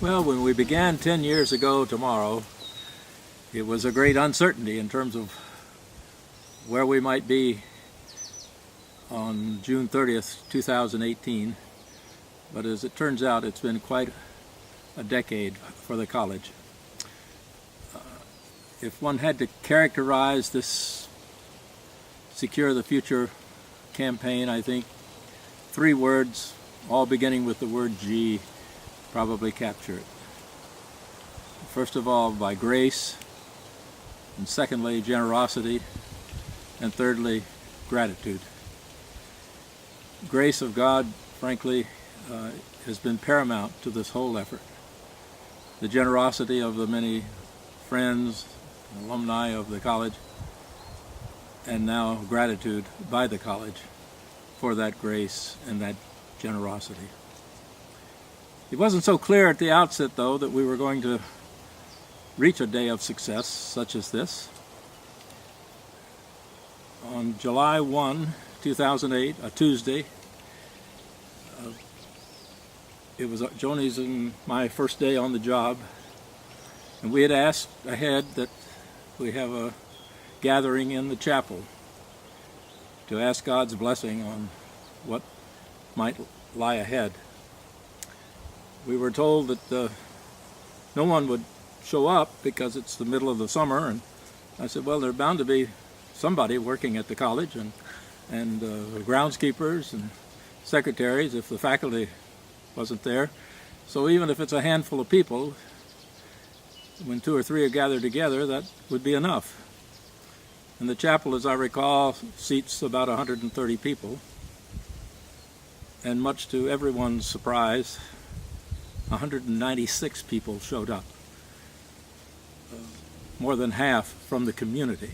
Well, when we began 10 years ago tomorrow, it was a great uncertainty in terms of where we might be on June 30th, 2018. But as it turns out, it's been quite a decade for the college. If one had to characterize this Secure the Future campaign, I think 3 words, all beginning with the word G, probably capture it. First of all, by grace, and secondly, generosity, and thirdly, gratitude. Grace of God, frankly, has been paramount to this whole effort. The generosity of the many friends, alumni of the college, and now gratitude by the college for that grace and that generosity. It wasn't so clear at the outset, though, that we were going to reach a day of success such as this. On July 1, 2008, a Tuesday, it was Joni's and my first day on the job, and we had asked ahead that we have a gathering in the chapel to ask God's blessing on what might lie ahead. We were told that no one would show up because it's the middle of the summer, and I said, well, there's bound to be somebody working at the college, and groundskeepers and secretaries if the faculty wasn't there. So even if it's a handful of people, when 2 or 3 are gathered together, that would be enough. And the chapel, as I recall, seats about 130 people. And much to everyone's surprise, 196 people showed up. More than half from the community,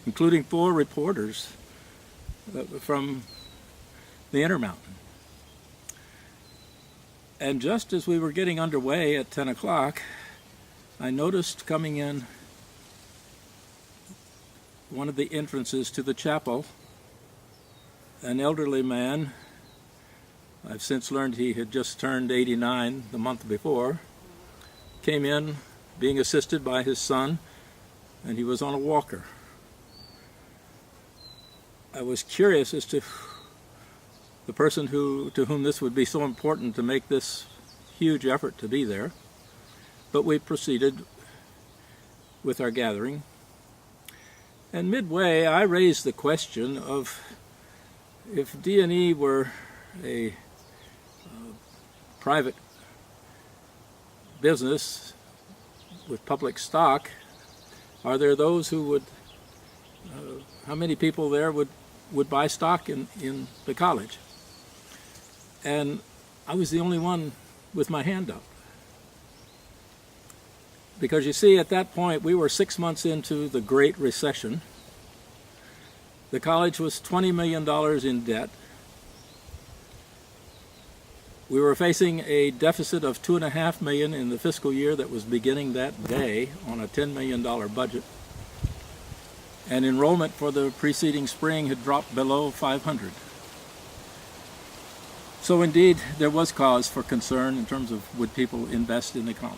including 4 reporters from the Intermountain. And just as we were getting underway at 10 o'clock, I noticed coming in one of the entrances to the chapel, an elderly man. I've since learned he had just turned 89 the month before, came in being assisted by his son, and he was on a walker. I was curious as to the person to whom this would be so important to make this huge effort to be there, but we proceeded with our gathering. And midway, I raised the question of if D&E were a private business with public stock, are there those who would, how many people there would buy stock in the college? And I was the only one with my hand up. Because you see, at that point, we were 6 months into the Great Recession. The college was $20 million in debt. We were facing a deficit of $2.5 million in the fiscal year that was beginning that day on a $10 million budget. And enrollment for the preceding spring had dropped below 500. So indeed, there was cause for concern in terms of would people invest in the college.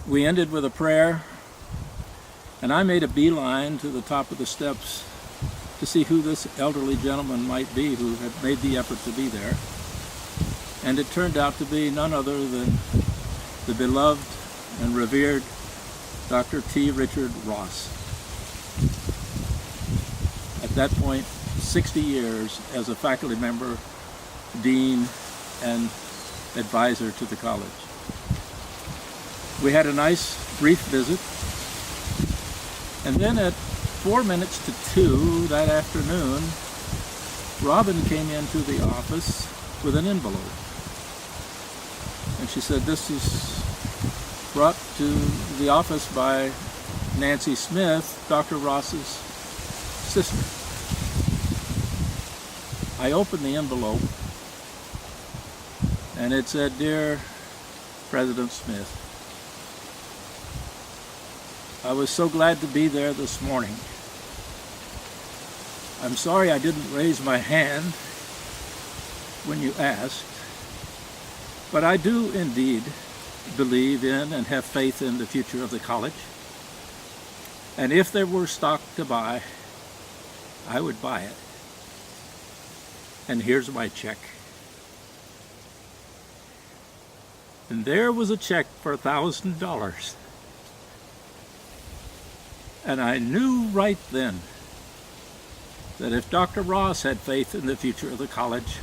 We ended with a prayer, and I made a beeline to the top of the steps to see who this elderly gentleman might be who had made the effort to be there. And it turned out to be none other than the beloved and revered Dr. T. Richard Ross. At that point, 60 years as a faculty member, dean, and advisor to the college. We had a nice brief visit, and then at 4 minutes to 2 that afternoon, Robin came into the office with an envelope. And she said, this is brought to the office by Nancy Smith, Dr. Ross's sister. I opened the envelope, and it said, Dear President Smith, I was so glad to be there this morning. I'm sorry I didn't raise my hand when you asked, but I do indeed believe in and have faith in the future of the college. And if there were stock to buy, I would buy it. And here's my check. And there was a check for $1,000. And I knew right then that if Dr. Ross had faith in the future of the college,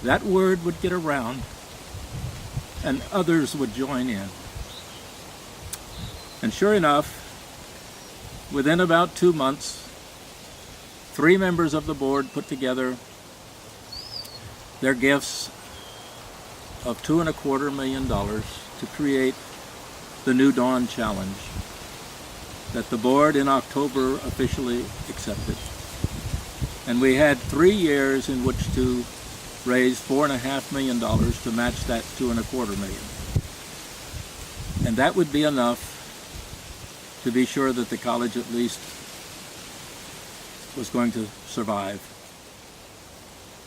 that word would get around and others would join in. And sure enough, within about 2 months, 3 members of the board put together their gifts of $2.25 million to create the New Dawn Challenge that the board in October officially accepted. And we had 3 years in which to raise $4.5 million to match that $2.25 million. And that would be enough to be sure that the college at least was going to survive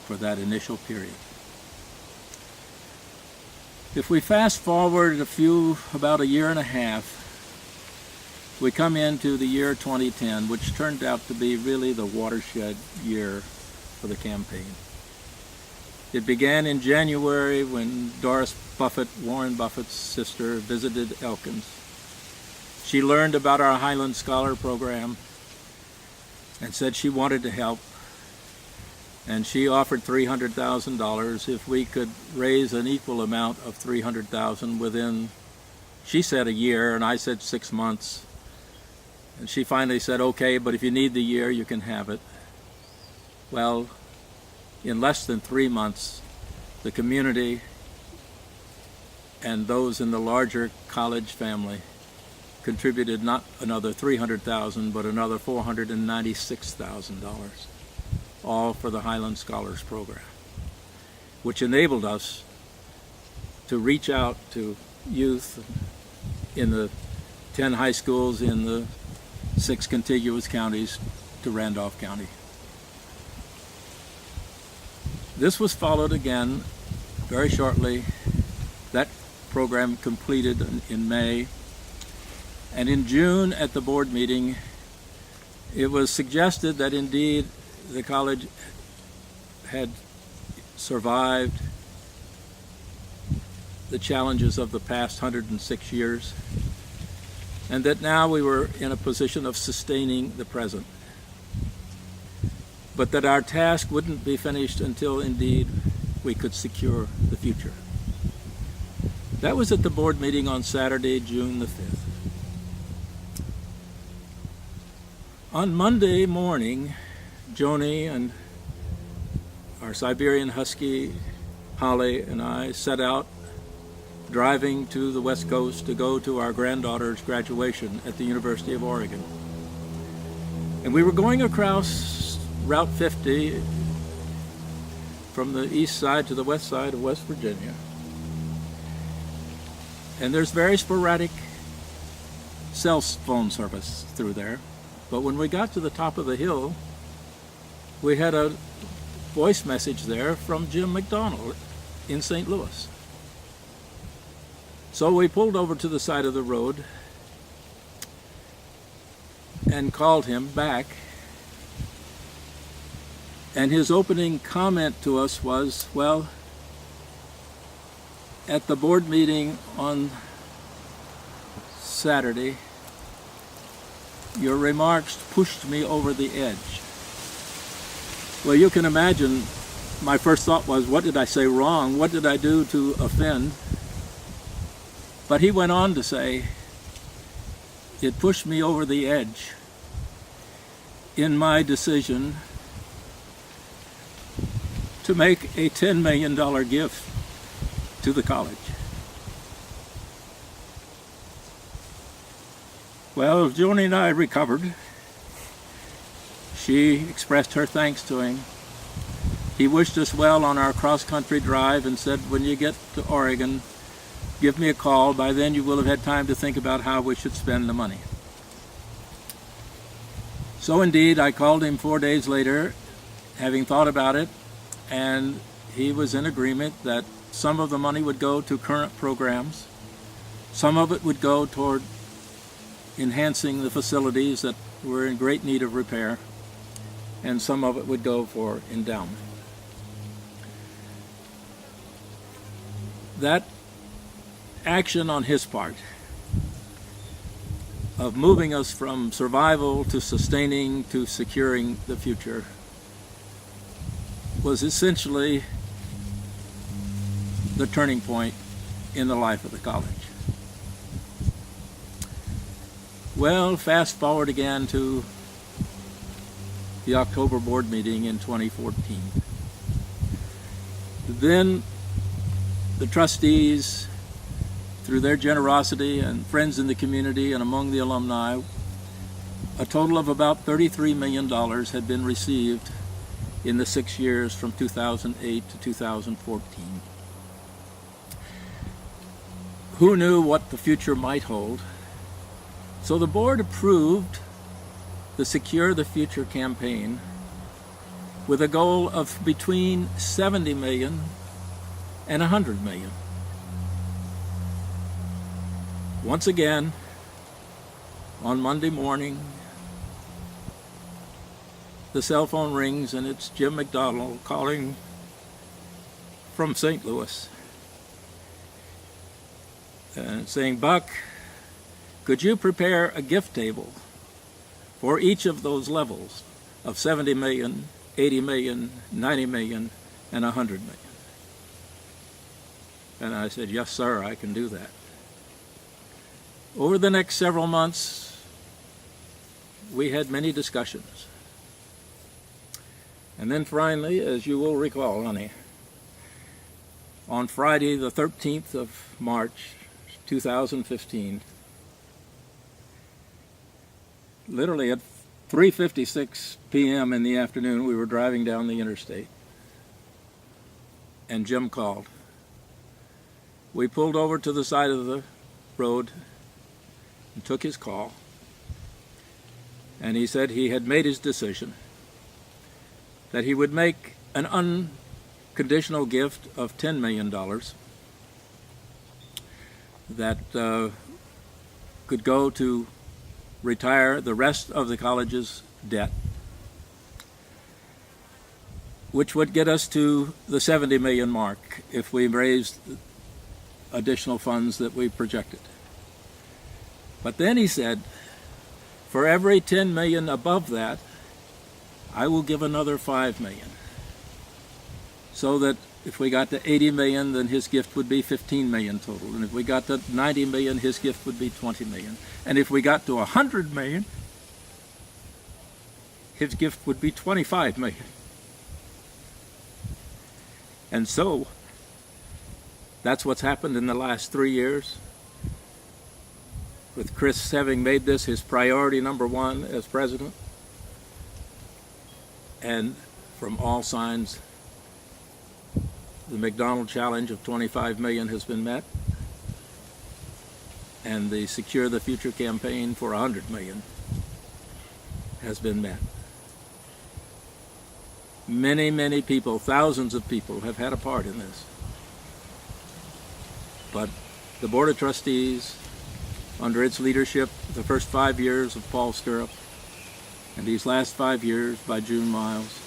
for that initial period. If we fast forward about a year and a half, we come into the year 2010, which turned out to be really the watershed year for the campaign. It began in January when Doris Buffett, Warren Buffett's sister, visited Elkins. She learned about our Highland Scholar program and said she wanted to help. And she offered $300,000 if we could raise an equal amount of $300,000 within, she said, a year, and I said 6 months. And she finally said, okay, but if you need the year, you can have it. Well, in less than 3 months, the community and those in the larger college family contributed not another $300,000, but another $496,000, all for the Highland Scholars Program, which enabled us to reach out to youth in the 10 high schools in the 6 contiguous counties to Randolph County. This was followed again very shortly. That program completed in May. And in June at the board meeting, it was suggested that indeed the college had survived the challenges of the past 106 years, and that now we were in a position of sustaining the present, but that our task wouldn't be finished until indeed we could secure the future. That was at the board meeting on Saturday, June the 5th. On Monday morning, Joni and our Siberian Husky, Holly, and I set out driving to the West Coast to go to our granddaughter's graduation at the University of Oregon. And we were going across Route 50 from the east side to the west side of West Virginia. And there's very sporadic cell phone service through there. But when we got to the top of the hill, we had a voice message there from Jim McDonald in St. Louis. So we pulled over to the side of the road and called him back. And his opening comment to us was, well, at the board meeting on Saturday, your remarks pushed me over the edge. Well, you can imagine my first thought was, what did I say wrong? What did I do to offend? But he went on to say, it pushed me over the edge in my decision to make a $10 million gift to the college. Well, Joni and I recovered. She expressed her thanks to him. He wished us well on our cross-country drive and said, when you get to Oregon, give me a call. By then you will have had time to think about how we should spend the money. So indeed, I called him 4 days later, having thought about it, and he was in agreement that some of the money would go to current programs, some of it would go toward enhancing the facilities that were in great need of repair, and some of it would go for endowment. That action on his part of moving us from survival to sustaining to securing the future was essentially the turning point in the life of the college. Well, fast forward again to the October board meeting in 2014. Then the trustees, through their generosity and friends in the community and among the alumni, a total of about $33 million had been received in the 6 years from 2008 to 2014. Who knew what the future might hold? So the board approved the Secure the Future campaign with a goal of between $70 million and $100 million. Once again, on Monday morning, the cell phone rings and it's Jim McDonald calling from St. Louis and saying, "Buck, could you prepare a gift table for each of those levels of 70 million, 80 million, 90 million, and 100 million?" And I said, "Yes, sir, I can do that." Over the next several months, we had many discussions. And then finally, as you will recall, honey, on Friday the 13th of March, 2015, literally at 3:56 p.m. in the afternoon, we were driving down the interstate, and Jim called. We pulled over to the side of the road and took his call, and he said he had made his decision, that he would make an unconditional gift of $10 million that could go to retire the rest of the college's debt, which would get us to the 70 million mark if we raised additional funds that we projected. But then he said, for every 10 million above that, I will give another 5 million. So that if we got to 80 million, then his gift would be 15 million total. And if we got to 90 million, his gift would be 20 million. And if we got to 100 million, his gift would be 25 million. And so, that's what's happened in the last 3 years, with Chris having made this his priority number one as president. And from all signs, the McDonald challenge of 25 million has been met, and the Secure the Future campaign for 100 million has been met. Many, many people, thousands of people, have had a part in this. But the Board of Trustees, under its leadership, the first 5 years of Paul Stirrup, and these last 5 years by June Miles,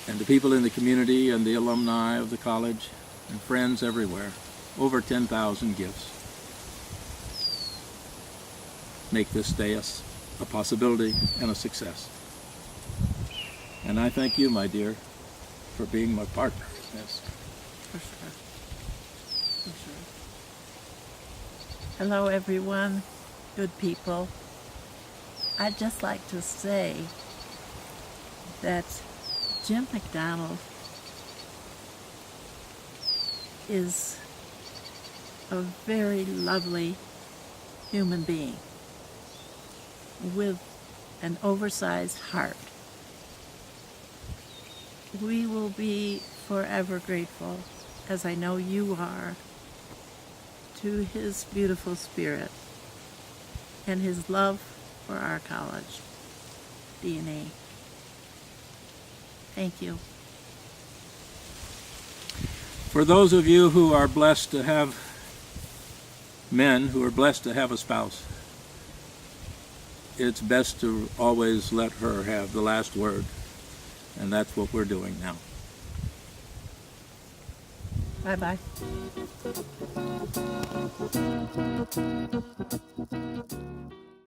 and the people in the community and the alumni of the college and friends everywhere, over 10,000 gifts, make this day a possibility and a success. And I thank you, my dear, for being my partner in this. For sure. For sure. Hello, everyone. Good people. I'd just like to say that Jim McDonald is a very lovely human being with an oversized heart. We will be forever grateful, as I know you are, to his beautiful spirit and his love for our college DNA. Thank you. For those of you who are blessed to have men who are blessed to have a spouse, it's best to always let her have the last word, and that's what we're doing now. Bye-bye.